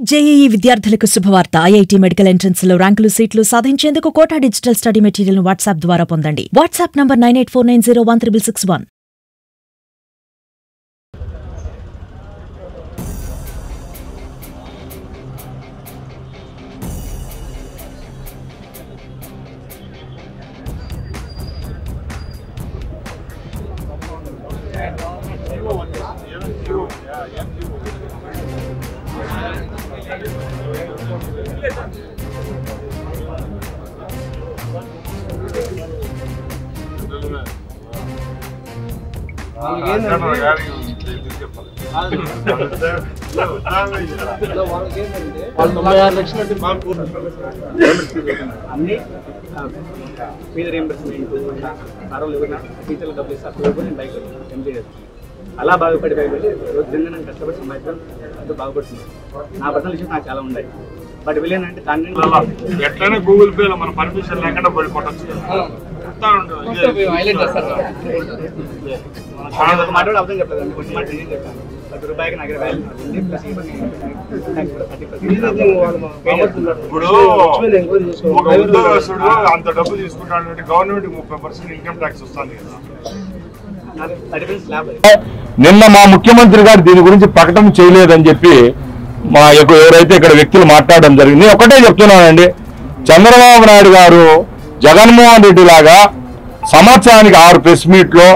JEE విద్యార్థులకు శుభవార్త. IIT medical entrance లో ర్యాంకులు సీట్లు సాధించేందుకు కోటా డిజిటల్ స్టడీ మెటీరియల్ ను వాట్సాప్ ద్వారా పొందండి. WhatsApp number 9849016661. అలా బాగుపడిపోయి రోజు తిన్న కష్టపడి సంపాదించడం అంటూ బాగుపడుతుంది. నా పర్సనల్ విషయం నాకు చాలా ఉన్నాయి. బట్ వీళ్ళేంటంటే దాన్ని ఎట్లనే గూగుల్ పే లో మన పర్మిషన్ లేకుండా పోయి కొట్టచ్చు. మాట్లాడే అర్థం చెప్పలేదు, కొంచెం మాట నేను చెప్పాను. రూపాయికి నాకు 20,000 ఇప్పుడు ఒక ఉద్యోగస్తుడు అంత డబ్బు తీసుకుంటాడు, గవర్నమెంట్ 30% ఇన్కమ్ ట్యాక్స్ వస్తుంది కదా. నిన్న మా ముఖ్యమంత్రి గారు దీని గురించి ప్రకటన చేయలేదని చెప్పి మా ఎవరైతే ఇక్కడ వ్యక్తులు మాట్లాడడం జరిగింది. ఒకటే చెప్తున్నానండి, చంద్రబాబు నాయుడు గారు జగన్మోహన్ రెడ్డి లాగా సంవత్సరానికి 6 ప్రెస్ మీట్లో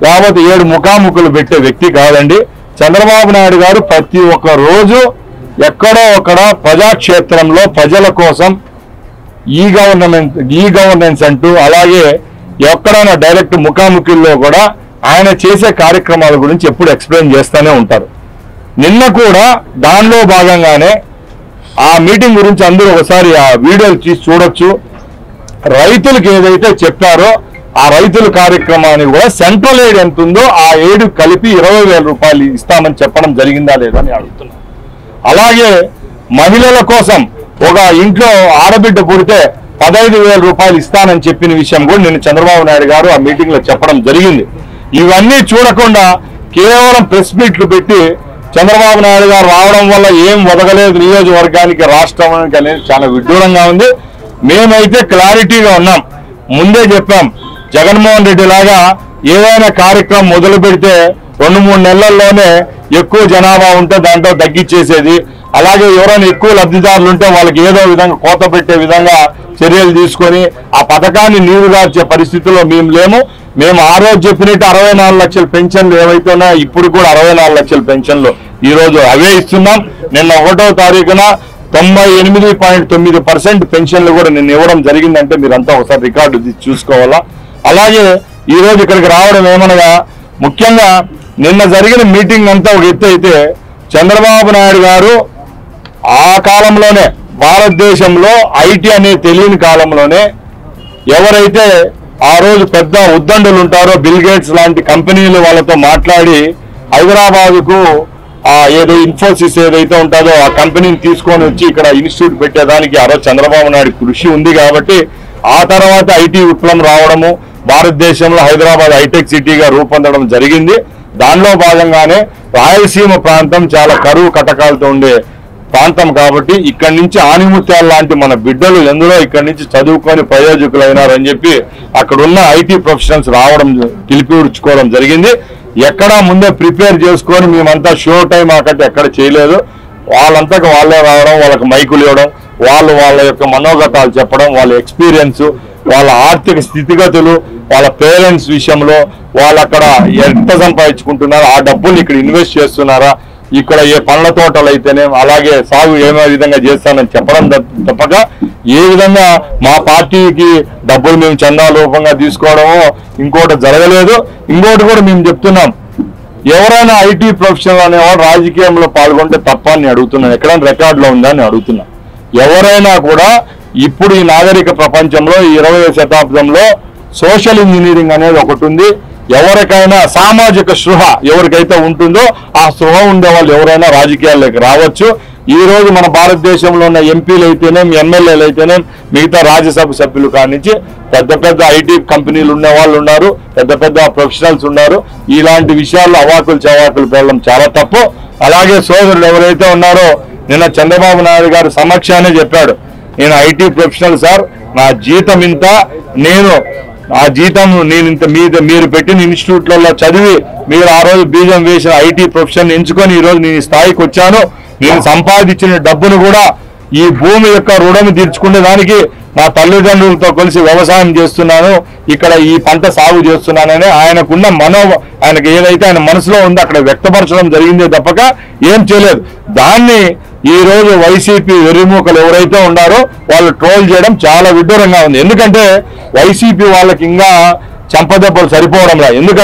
లేకపోతే 7 ముఖాముఖులు పెట్టే వ్యక్తి కాదండి. చంద్రబాబు నాయుడు గారు ప్రతి ఒక్క రోజు ఎక్కడో ఒక్కడ ప్రజాక్షేత్రంలో ప్రజల కోసం ఈ గవర్నెన్స్ అంటూ, అలాగే ఎక్కడైనా డైరెక్ట్ ముఖాముఖుల్లో కూడా ఆయన చేసే కార్యక్రమాల గురించి ఎప్పుడు ఎక్స్ప్లెయిన్ చేస్తూనే ఉంటారు. నిన్న కూడా దానిలో భాగంగానే ఆ మీటింగ్ గురించి అందరూ ఒకసారి ఆ వీడియోలు తీసి చూడొచ్చు. రైతులకు ఏదైతే చెప్పారో ఆ రైతుల కార్యక్రమాన్ని కూడా సెంట్రల్ ఎయిడ్ ఎంత ఉందో ఆ ఎయిడ్ కలిపి 20,000 రూపాయలు ఇస్తామని చెప్పడం జరిగిందా లేదా అని అడుగుతున్నాను. అలాగే మహిళల కోసం ఒక ఇంట్లో ఆడబిడ్డ పుడితే 15,000 రూపాయలు ఇస్తానని చెప్పిన విషయం కూడా నిన్న చంద్రబాబు నాయుడు గారు ఆ మీటింగ్ లో చెప్పడం జరిగింది. ఇవన్నీ చూడకుండా కేవలం ప్రెస్ మీట్లు పెట్టి చంద్రబాబు నాయుడు గారు రావడం వల్ల ఏం వదగలేదు నియోజకవర్గానికి, రాష్ట్రానికి అనేది చాలా విడ్డూరంగా ఉంది. మేమైతే క్లారిటీగా ఉన్నాం, ముందే చెప్పాం. జగన్మోహన్ రెడ్డి లాగా ఏదైనా కార్యక్రమం మొదలు పెడితే 2-3 నెలల్లోనే ఎక్కువ జనాభా ఉంటే దాంట్లో తగ్గించేసేది, అలాగే ఎవరైనా ఎక్కువ లబ్ధిదారులు ఉంటే వాళ్ళకి ఏదో విధంగా కోత పెట్టే విధంగా చర్యలు తీసుకొని ఆ పథకాన్ని నీరుగార్చే పరిస్థితుల్లో మేము లేము. మేము ఆ రోజు చెప్పినట్టు 64 లక్షల పెన్షన్లు ఏవైతే ఉన్నాయో ఇప్పుడు కూడా 64 లక్షల పెన్షన్లు ఈ రోజు అవే ఇస్తున్నాం. నిన్న 1వ తారీఖున 98.9% పెన్షన్లు కూడా నిన్న ఇవ్వడం జరిగిందంటే మీరంతా ఒకసారి రికార్డు చూసుకోవాలా. అలాగే ఈ రోజు ఇక్కడికి రావడం ఏమనగా, ముఖ్యంగా నిన్న జరిగిన మీటింగ్ అంతా ఒక ఎత్తు అయితే, చంద్రబాబు నాయుడు గారు ఆ కాలంలోనే భారతదేశంలో ఐటీ అనేది తెలియని కాలంలోనే ఎవరైతే ఆ రోజు పెద్ద ఉద్దండులు ఉంటారో బిల్ గేట్స్ లాంటి కంపెనీలు వాళ్ళతో మాట్లాడి హైదరాబాద్కు ఏదో ఇన్ఫోసిస్ ఏదైతే ఉంటుందో ఆ కంపెనీని తీసుకొని వచ్చి ఇక్కడ ఇన్స్టిట్యూట్ పెట్టేదానికి ఆ రోజు చంద్రబాబు నాయుడు కృషి ఉంది కాబట్టి ఆ తర్వాత ఐటీ విప్లవం రావడము, భారతదేశంలో హైదరాబాద్ హైటెక్ సిటీగా రూపొందడం జరిగింది. దానిలో భాగంగానే రాయలసీమ ప్రాంతం చాలా కరువు కటకాలతో ఉండే ప్రాంతం కాబట్టి ఇక్కడి నుంచి ఆనిముత్యాల లాంటి మన బిడ్డలు ఎందులో ఇక్కడి నుంచి చదువుకొని ప్రయోజకులైనారని చెప్పి అక్కడున్న ఐటీ ప్రొఫెషనల్స్ రావడం, పిలిపిచ్చుకోవడం జరిగింది. ఎక్కడా ముందే ప్రిపేర్ చేసుకొని మేమంతా షో టైం ఆకట్టు ఎక్కడ చేయలేదు. వాళ్ళంతకు వాళ్ళే రావడం, వాళ్ళకి మైకులు ఇవ్వడం, వాళ్ళ యొక్క మనోగతాలు చెప్పడం, వాళ్ళ ఎక్స్పీరియన్స్, వాళ్ళ ఆర్థిక స్థితిగతులు, వాళ్ళ పేరెంట్స్ విషయంలో వాళ్ళు అక్కడ ఎంత సంపాదించుకుంటున్నారో ఆ డబ్బులు ఇక్కడ ఇన్వెస్ట్ చేస్తున్నారా, ఇక్కడ ఏ పండ్ల తోటలు అయితేనే అలాగే సాగు ఏమో విధంగా చేస్తానని చెప్పడం తప్పక ఏ విధంగా మా పార్టీకి డబ్బులు మేము చందా రూపంగా తీసుకోవడమో ఇంకోటి జరగలేదు. ఇంకోటి కూడా మేము చెప్తున్నాం, ఎవరైనా ఐటీ ప్రొఫెషనల్ అనేవాడు రాజకీయంలో పాల్గొంటే తప్ప అని అడుగుతున్నాను. ఎక్కడైనా రికార్డులో ఉందా అని అడుగుతున్నా. ఎవరైనా కూడా ఇప్పుడు ఈ నాగరిక ప్రపంచంలో ఈ 20వ శతాబ్దంలో సోషల్ ఇంజనీరింగ్ అనేది ఒకటి ఉంది. ఎవరికైనా సామాజిక స్పృహ ఎవరికైతే ఉంటుందో ఆ స్పృహ ఉండే వాళ్ళు ఎవరైనా రాజకీయాల్లోకి రావచ్చు. ఈ రోజు మన భారతదేశంలో ఉన్న ఎంపీలు అయితేనే, ఎమ్మెల్యేలు అయితేనే, మిగతా రాజ్యసభ సభ్యులు కానించి పెద్ద పెద్ద ఐటీ కంపెనీలు ఉన్న వాళ్ళు ఉన్నారు, పెద్ద పెద్ద ప్రొఫెషనల్స్ ఉన్నారు. ఇలాంటి విషయాల్లో అవాకులు చవాకులు పేరడం చాలా తప్పు. అలాగే సోదరులు ఎవరైతే ఉన్నారో నిన్న చంద్రబాబు నాయుడు గారి సమక్షానే చెప్పాడు, నేను ఐటీ ప్రొఫెషనల్ సార్, నా జీతం ఇంత, నేను ఆ జీతం నేను ఇంత మీరు పెట్టిన ఇన్స్టిట్యూట్లలో చదివి మీరు ఆ రోజు బీజం వేసిన ఐటీ ప్రొఫెషన్ ఎంచుకొని ఈరోజు నేను ఈ స్థాయికి వచ్చాను. నేను సంపాదించిన డబ్బును కూడా ఈ భూమి యొక్క రుణం తీర్చుకునే దానికి నా తల్లిదండ్రులతో కలిసి వ్యవసాయం చేస్తున్నాను, ఇక్కడ ఈ పంట సాగు చేస్తున్నానని ఆయనకున్న ఆయనకు ఏదైతే ఆయన మనసులో ఉందో అక్కడ వ్యక్తపరచడం జరిగిందే తప్పక ఏం చేయలేదు. దాన్ని ఈ రోజు వైసీపీ వెర్రిమూకలు ఎవరైతే ఉన్నారో వాళ్ళు ట్రోల్ చేయడం చాలా విడ్డూరంగా ఉంది. ఎందుకంటే వైసీపీ వాళ్ళకి ఇంకా చెంపదెబ్బలు సరిపోవడంలా. ఎందుకంటే